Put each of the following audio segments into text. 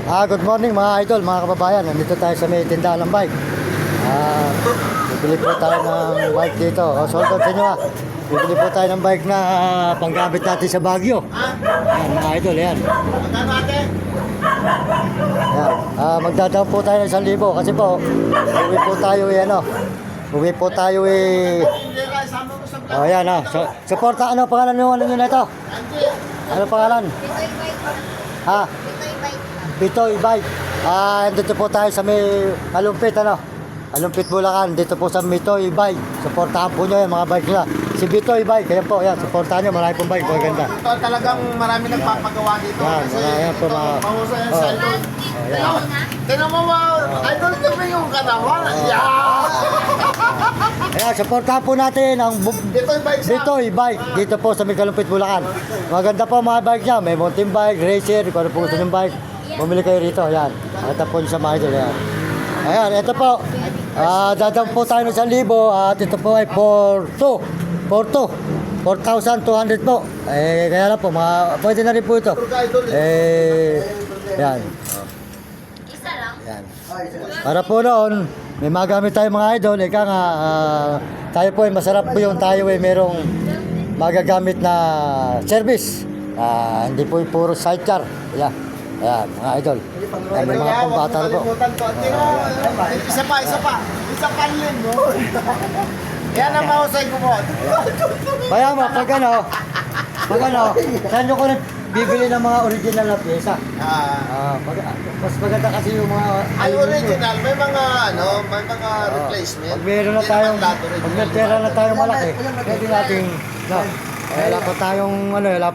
Good morning mga idol, mga kababayan. Nandito tayo sa may tindahan ng bike. Bibili po tayo ng bike dito. Sold out sa inyo Bibili po tayo ng bike na panggamit natin sa Baguio. Yan mga idol, yan. Yan. Magdadaan po tayo ng 1,000 kasi po, uwi po tayo Uwi po tayo yan Suporta, ano pangalan nyo na ito? Ano pangalan? Bitoy Bike. Dito po tayo sa may Kalumpit, Kalumpit, Bulacan. Dito po sa Bitoy Bike. Suportahan po nyo yung mga bike nila. Si Bitoy Bike, kaya po, yan, suportahan nyo. Marami pong bike, maganda. Ito talagang marami nagpapagawa dito. Yan, kasi yan po mga... mahusay yan sa idol. Tinan mo mga idol, ito yung kanawa. Ayan, suportahan po natin ang Bitoy Bike shop. Bitoy Bike. Dito po sa may Kalumpit, Bulacan. Maganda po mga bike niya. May mountain bike, racer, kung ano po gusto ng bike. Bumili kayo rito, ayan. Ito po sa mga idol, ayan. Ayan, ito po. Dadang po tayo ng 1,000 at ito po ay 4,200 po. Kaya lang po, pwede na rin po ito. Yan. Isa lang? Yan. Para po noon, may magamit tayo mga idol. Ika nga, tayo po ay masarap po yung tayo ay merong magagamit na service. Hindi po yung puro sidecar. Yan. Ayan, mga idol. Ayan, may mga pambata na po. Isa pa. Isa pa rin mo. Yan ang mahusay ko po. Kaya mo, pag saan nyo ko rin bibili ng mga original na pyesa? Mas maganda kasi yung mga... Ay, original. May mga replacement. Pag meron na tayong, pag may pera na tayong malaki, pwede nating, wala pa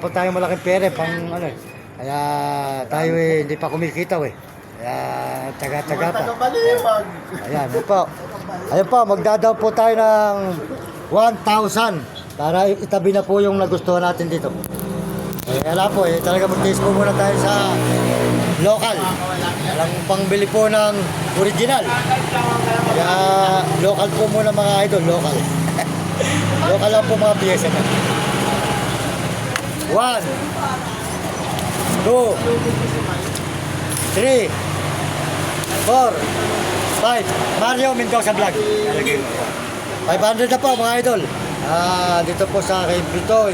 tayong malaking pera, kaya tayo hindi pa kumikita Kaya taga-taga pa. Ayan po. Ayan po, magdadaw po tayo ng 1,000 para itabi na po yung nagustuhan natin dito. Wala po talaga mag-taste po muna tayo sa local. Walang pangbili po ng original. Kaya local po muna mga idol, local. Local lang po mga piyesa na. 1, 2, 3, 4, 5. Mario Mendoza Vlog. 500 na po mga idol. Dito po sa akin, Bitoy.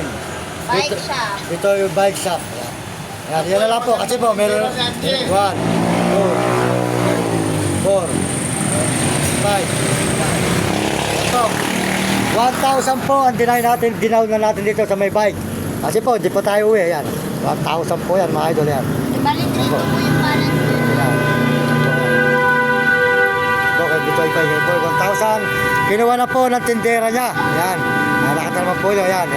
Bike shop. Bitoy Bike Shop. Yan na lang po. Kasi po, meron 1, 2, 3, 4, 5. Ito. 1,000 po ang dinaw na natin dito sa may bike. Kasi po, hindi po tayo uwi. Yan. 1,000 po yan, mga idol yan. Balik rin po yung balance nyo. Okay, Bitoy Bike. 1,000. Kinuha na po ng tindera niya. Yan. Nakita naman po yun. Yan.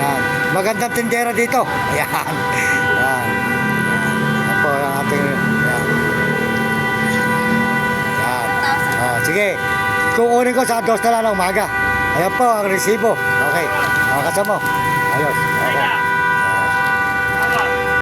Magandang tindera dito. Yan. Yan. Yan po yung ating... Yan. Yan. Sige. Kukunin ko sa 2 na lang ng umaga. Ayan po ang resibo. Okay. Kasama mo. Ayos.